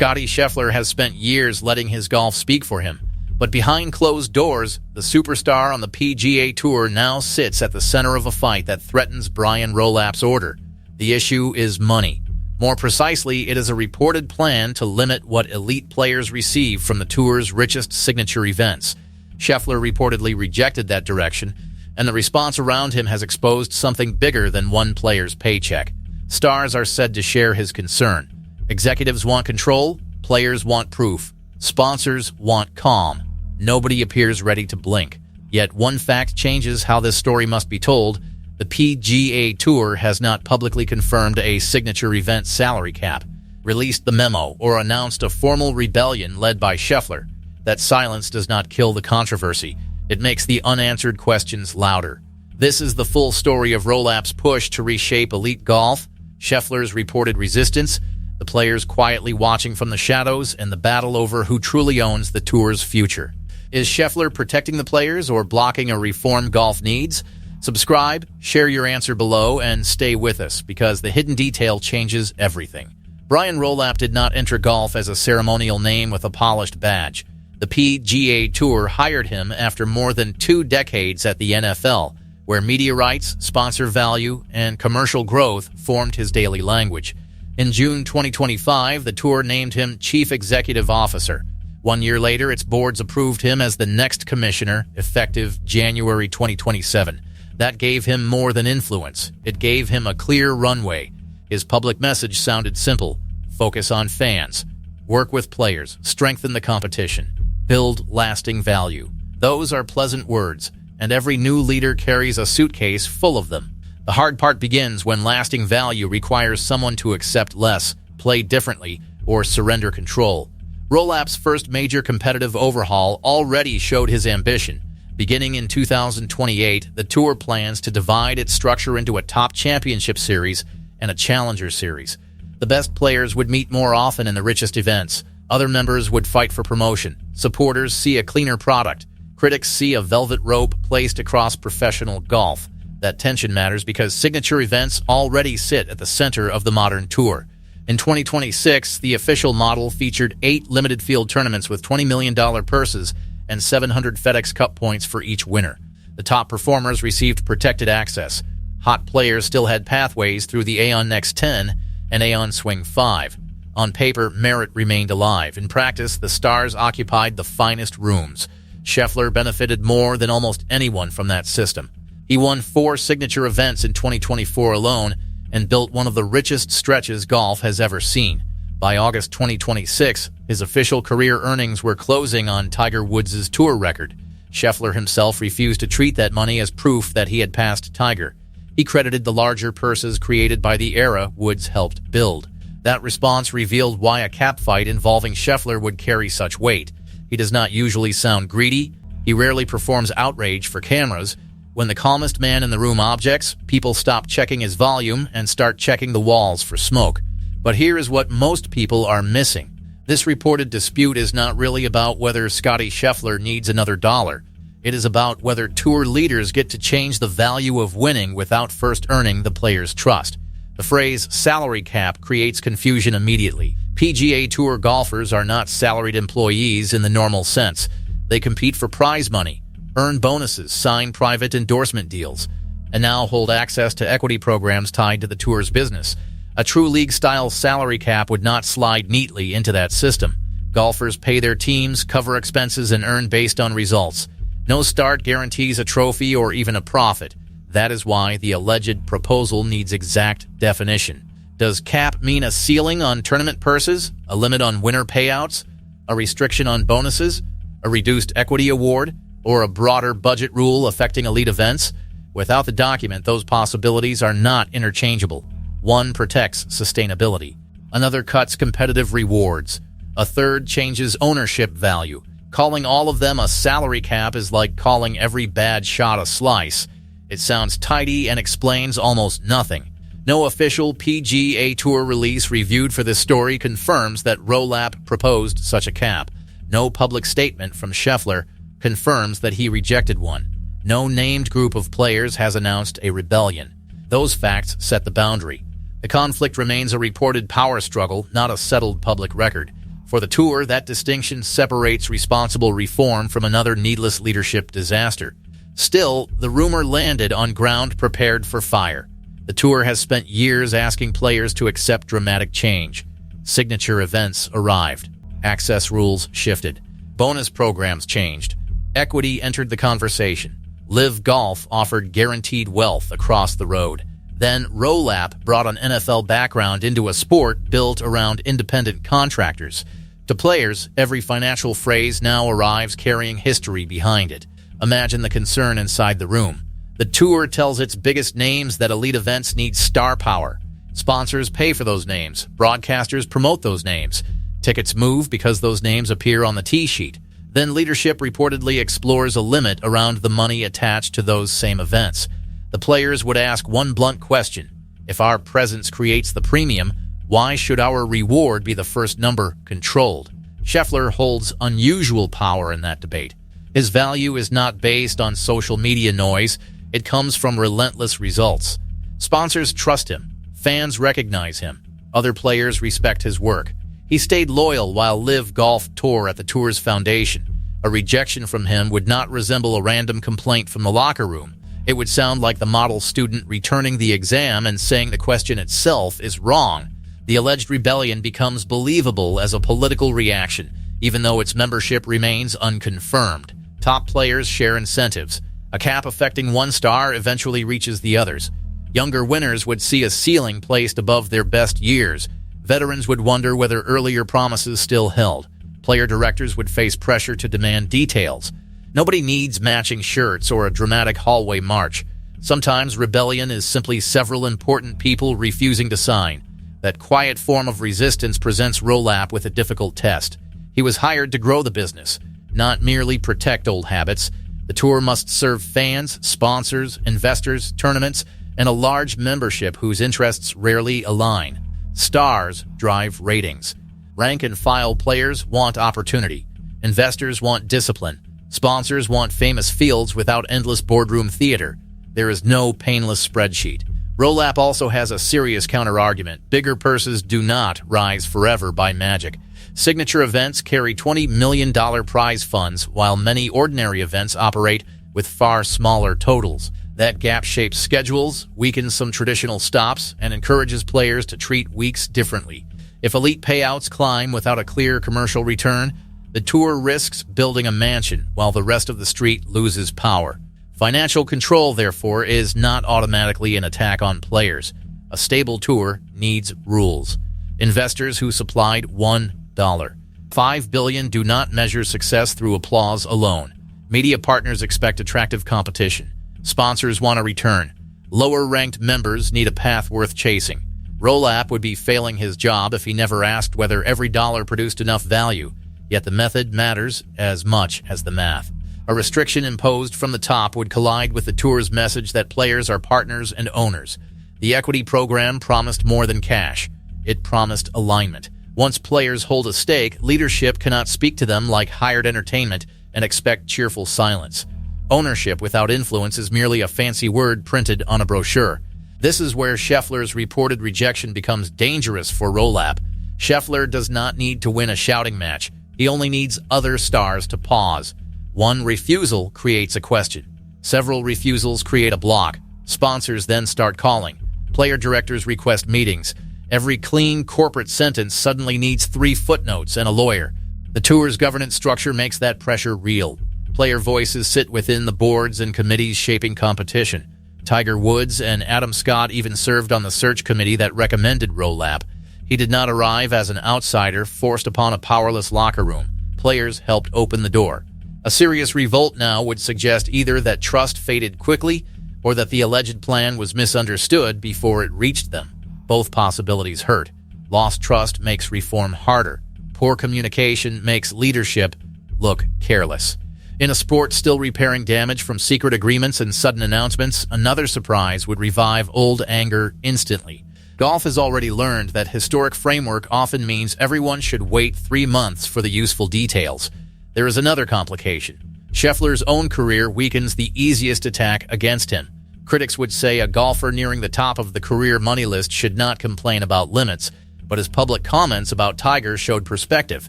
Scottie Scheffler has spent years letting his golf speak for him. But behind closed doors, the superstar on the PGA Tour now sits at the center of a fight that threatens Brian Rolapp's order. The issue is money. More precisely, it is a reported plan to limit what elite players receive from the Tour's richest signature events. Scheffler reportedly rejected that direction, and the response around him has exposed something bigger than one player's paycheck. Stars are said to share his concern. Executives want control, players want proof, sponsors want calm. Nobody appears ready to blink. Yet one fact changes how this story must be told. The PGA Tour has not publicly confirmed a signature event salary cap, released the memo, or announced a formal rebellion led by Scheffler. That silence does not kill the controversy. It makes the unanswered questions louder. This is the full story of Rolap's push to reshape elite golf, Scheffler's reported resistance, the players quietly watching from the shadows, and the battle over who truly owns the Tour's future. Is Scheffler protecting the players or blocking a reform golf needs? Subscribe, share your answer below, and stay with us, because the hidden detail changes everything. Brian Rolapp did not enter golf as a ceremonial name with a polished badge. The PGA Tour hired him after more than 2 decades at the NFL, where media rights, sponsor value, and commercial growth formed his daily language. In June 2025, the Tour named him Chief Executive Officer. 1 year later, its boards approved him as the next commissioner, effective January 2027. That gave him more than influence. It gave him a clear runway. His public message sounded simple: focus on fans, work with players, strengthen the competition, build lasting value. Those are pleasant words, and every new leader carries a suitcase full of them. The hard part begins when lasting value requires someone to accept less, play differently, or surrender control. Rolap's first major competitive overhaul already showed his ambition. Beginning in 2028, the Tour plans to divide its structure into a top championship series and a challenger series. The best players would meet more often in the richest events. Other members would fight for promotion. Supporters see a cleaner product. Critics see a velvet rope placed across professional golf. That tension matters because signature events already sit at the center of the modern Tour. In 2026, the official model featured 8 limited field tournaments with $20 million purses and 700 FedEx Cup points for each winner. The top performers received protected access. Hot players still had pathways through the Aon Next 10 and Aon Swing 5. On paper, merit remained alive. In practice, the stars occupied the finest rooms. Scheffler benefited more than almost anyone from that system. He won 4 signature events in 2024 alone and built one of the richest stretches golf has ever seen. By August 2026, his official career earnings were closing on Tiger Woods' tour record. Scheffler himself refused to treat that money as proof that he had passed Tiger. He credited the larger purses created by the era Woods helped build. That response revealed why a cap fight involving Scheffler would carry such weight. He does not usually sound greedy. He rarely performs outrage for cameras. When the calmest man in the room objects, people stop checking his volume and start checking the walls for smoke. But here is what most people are missing. This reported dispute is not really about whether Scottie Scheffler needs another dollar. It is about whether Tour leaders get to change the value of winning without first earning the players' trust. The phrase salary cap creates confusion immediately. PGA Tour golfers are not salaried employees in the normal sense. They compete for prize money, earn bonuses, sign private endorsement deals, and now hold access to equity programs tied to the Tour's business. A true league-style salary cap would not slide neatly into that system. Golfers pay their teams, cover expenses, and earn based on results. No start guarantees a trophy or even a profit. That is why the alleged proposal needs exact definition. Does cap mean a ceiling on tournament purses, a limit on winner payouts, a restriction on bonuses, a reduced equity award, or a broader budget rule affecting elite events? Without the document, those possibilities are not interchangeable. One protects sustainability. Another cuts competitive rewards. A third changes ownership value. Calling all of them a salary cap is like calling every bad shot a slice. It sounds tidy and explains almost nothing. No official PGA Tour release reviewed for this story confirms that Rolap proposed such a cap. No public statement from Scheffler confirms that he rejected one. No named group of players has announced a rebellion. Those facts set the boundary. The conflict remains a reported power struggle, not a settled public record. For the tour, that distinction separates responsible reform from another needless leadership disaster. Still, the rumor landed on ground prepared for fire. The tour has spent years asking players to accept dramatic change. Signature events arrived. Access rules shifted. Bonus programs changed. Equity entered the conversation. Live Golf offered guaranteed wealth across the road. Then Rolap brought an NFL background into a sport built around independent contractors. To players, every financial phrase now arrives carrying history behind it. Imagine the concern inside the room. The tour tells its biggest names that elite events need star power. Sponsors pay for those names. Broadcasters promote those names. Tickets move because those names appear on the tee sheet. Then leadership reportedly explores a limit around the money attached to those same events. The players would ask one blunt question. If our presence creates the premium, why should our reward be the first number controlled? Scheffler holds unusual power in that debate. His value is not based on social media noise. It comes from relentless results. Sponsors trust him. Fans recognize him. Other players respect his work. He stayed loyal while Live Golf Tour at the tour's foundation. A rejection from him would not resemble a random complaint from the locker room. It would sound like the model student returning the exam and saying the question itself is wrong. The alleged rebellion becomes believable as a political reaction, even though its membership remains unconfirmed. Top players share incentives. A cap affecting one star eventually reaches the others. Younger winners would see a ceiling placed above their best years. Veterans would wonder whether earlier promises still held. Player directors would face pressure to demand details. Nobody needs matching shirts or a dramatic hallway march. Sometimes rebellion is simply several important people refusing to sign. That quiet form of resistance presents Rolap with a difficult test. He was hired to grow the business, not merely protect old habits. The tour must serve fans, sponsors, investors, tournaments, and a large membership whose interests rarely align. Stars drive ratings. Rank-and-file players want opportunity. Investors want discipline. Sponsors want famous fields without endless boardroom theater. There is no painless spreadsheet. Rolap also has a serious counter-argument. Bigger purses do not rise forever by magic. Signature events carry $20 million prize funds, while many ordinary events operate with far smaller totals. That gap shapes schedules, weakens some traditional stops, and encourages players to treat weeks differently. If elite payouts climb without a clear commercial return, the tour risks building a mansion while the rest of the street loses power. Financial control, therefore, is not automatically an attack on players. A stable tour needs rules. Investors who supplied $1, $5 billion do not measure success through applause alone. Media partners expect attractive competition. Sponsors want a return. Lower-ranked members need a path worth chasing. Rolap would be failing his job if he never asked whether every dollar produced enough value. Yet the method matters as much as the math. A restriction imposed from the top would collide with the tour's message that players are partners and owners. The equity program promised more than cash. It promised alignment. Once players hold a stake, leadership cannot speak to them like hired entertainment and expect cheerful silence. Ownership without influence is merely a fancy word printed on a brochure. This is where Scheffler's reported rejection becomes dangerous for Rolap. Scheffler does not need to win a shouting match. He only needs other stars to pause. One refusal creates a question. Several refusals create a block. Sponsors then start calling. Player directors request meetings. Every clean corporate sentence suddenly needs 3 footnotes and a lawyer. The tour's governance structure makes that pressure real. Player voices sit within the boards and committees shaping competition. Tiger Woods and Adam Scott even served on the search committee that recommended Rolap. He did not arrive as an outsider forced upon a powerless locker room. Players helped open the door. A serious revolt now would suggest either that trust faded quickly or that the alleged plan was misunderstood before it reached them. Both possibilities hurt. Lost trust makes reform harder. Poor communication makes leadership look careless. In a sport still repairing damage from secret agreements and sudden announcements, another surprise would revive old anger instantly. Golf has already learned that historic framework often means everyone should wait 3 months for the useful details. There is another complication. Scheffler's own career weakens the easiest attack against him. Critics would say a golfer nearing the top of the career money list should not complain about limits, but his public comments about Tiger showed perspective.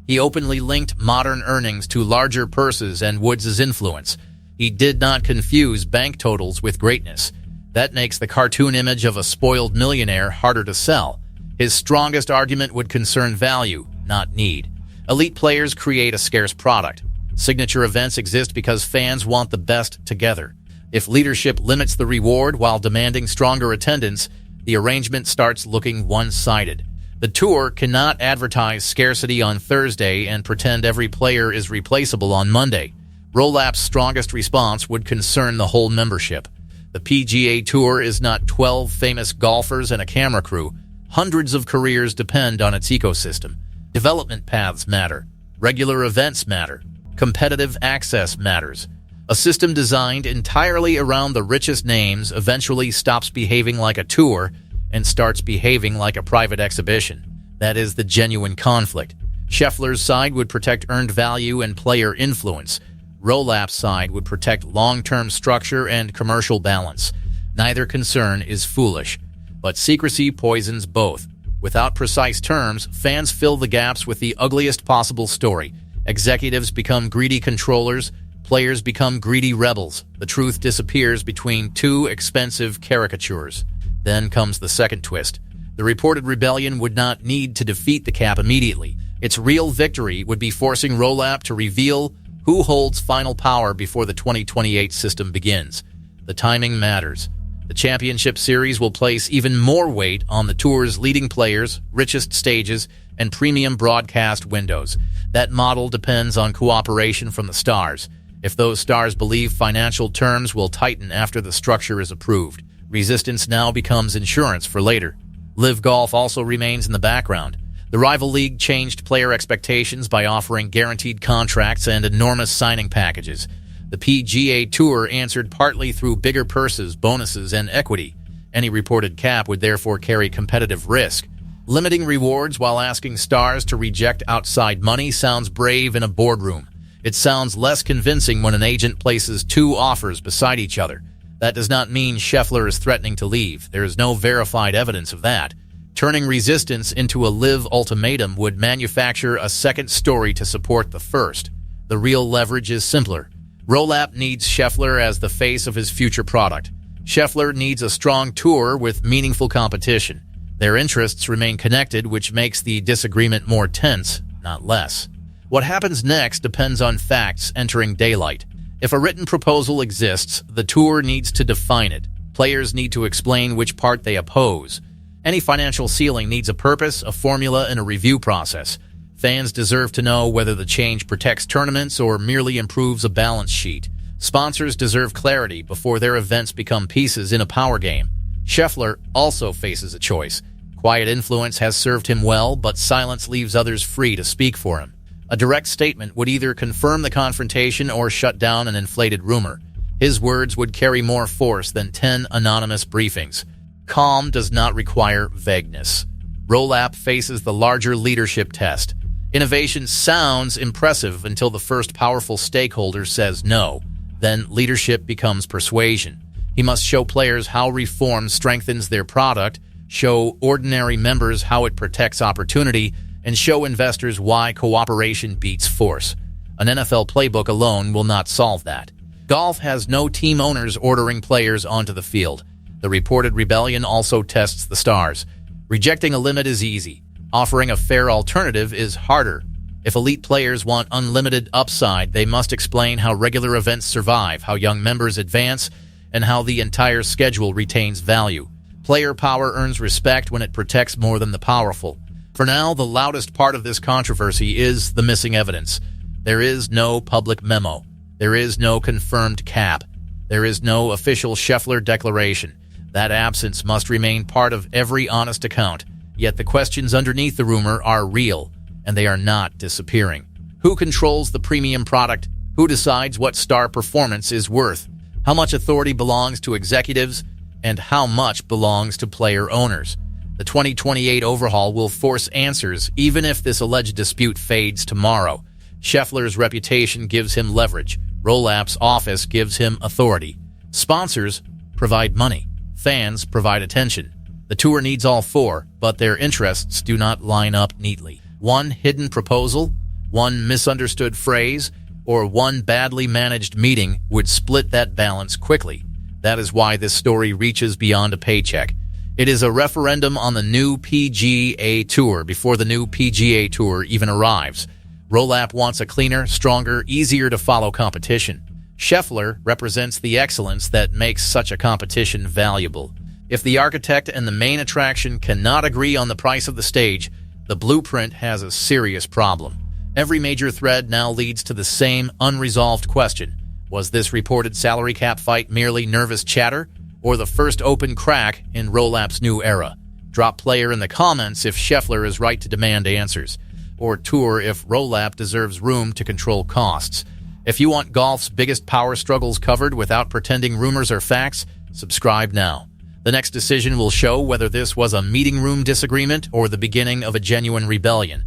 He openly linked modern earnings to larger purses and Woods' influence. He did not confuse bank totals with greatness. That makes the cartoon image of a spoiled millionaire harder to sell. His strongest argument would concern value, not need. Elite players create a scarce product. Signature events exist because fans want the best together. If leadership limits the reward while demanding stronger attendance, the arrangement starts looking one-sided. The tour cannot advertise scarcity on Thursday and pretend every player is replaceable on Monday. Rolap's strongest response would concern the whole membership. The PGA Tour is not 12 famous golfers and a camera crew. Hundreds of careers depend on its ecosystem. Development paths matter. Regular events matter. Competitive access matters. A system designed entirely around the richest names eventually stops behaving like a tour and starts behaving like a private exhibition. That is the genuine conflict. Scheffler's side would protect earned value and player influence. Rolap's side would protect long-term structure and commercial balance. Neither concern is foolish, but secrecy poisons both. Without precise terms, fans fill the gaps with the ugliest possible story. Executives become greedy controllers, players become greedy rebels. The truth disappears between two expensive caricatures. Then comes the second twist. The reported rebellion would not need to defeat the cap immediately. Its real victory would be forcing Rolap to reveal who holds final power before the 2028 system begins. The timing matters. The championship series will place even more weight on the tour's leading players, richest stages, and premium broadcast windows. That model depends on cooperation from the stars. If those stars believe financial terms will tighten after the structure is approved, resistance now becomes insurance for later. Live Golf also remains in the background. The rival league changed player expectations by offering guaranteed contracts and enormous signing packages. The PGA Tour answered partly through bigger purses, bonuses, and equity. Any reported cap would therefore carry competitive risk. Limiting rewards while asking stars to reject outside money sounds brave in a boardroom. It sounds less convincing when an agent places two offers beside each other. That does not mean Scheffler is threatening to leave. There is no verified evidence of that. Turning resistance into a live ultimatum would manufacture a second story to support the first. The real leverage is simpler. Rolap needs Scheffler as the face of his future product. Scheffler needs a strong tour with meaningful competition. Their interests remain connected, which makes the disagreement more tense, not less. What happens next depends on facts entering daylight. If a written proposal exists, the tour needs to define it. Players need to explain which part they oppose. Any financial ceiling needs a purpose, a formula, and a review process. Fans deserve to know whether the change protects tournaments or merely improves a balance sheet. Sponsors deserve clarity before their events become pieces in a power game. Scheffler also faces a choice. Quiet influence has served him well, but silence leaves others free to speak for him. A direct statement would either confirm the confrontation or shut down an inflated rumor. His words would carry more force than 10 anonymous briefings. Calm does not require vagueness. Rolap faces the larger leadership test. Innovation sounds impressive until the first powerful stakeholder says no. Then leadership becomes persuasion. He must show players how reform strengthens their product, show ordinary members how it protects opportunity, and show investors why cooperation beats force. An NFL playbook alone will not solve that. Golf has no team owners ordering players onto the field. The reported rebellion also tests the stars. Rejecting a limit is easy. Offering a fair alternative is harder. If elite players want unlimited upside, they must explain how regular events survive, how young members advance, and how the entire schedule retains value. Player power earns respect when it protects more than the powerful. For now, the loudest part of this controversy is the missing evidence. There is no public memo. There is no confirmed cap. There is no official Scheffler declaration. That absence must remain part of every honest account. Yet the questions underneath the rumor are real, and they are not disappearing. Who controls the premium product? Who decides what star performance is worth? How much authority belongs to executives, and how much belongs to player owners? The 2028 overhaul will force answers, even if this alleged dispute fades tomorrow. Scheffler's reputation gives him leverage. Rolap's office gives him authority. Sponsors provide money. Fans provide attention. The tour needs all four, but their interests do not line up neatly. One hidden proposal? One misunderstood phrase or one badly managed meeting would split that balance quickly. That is why this story reaches beyond a paycheck. It is a referendum on the new PGA Tour before the new PGA Tour even arrives. Rolap wants a cleaner, stronger, easier-to-follow competition. Scheffler represents the excellence that makes such a competition valuable. If the architect and the main attraction cannot agree on the price of the stage, the blueprint has a serious problem. Every major thread now leads to the same unresolved question. Was this reported salary cap fight merely nervous chatter, or the first open crack in Rolap's new era? Drop player in the comments if Scheffler is right to demand answers, or tour if Rolap deserves room to control costs. If you want golf's biggest power struggles covered without pretending rumors are facts, subscribe now. The next decision will show whether this was a meeting room disagreement or the beginning of a genuine rebellion.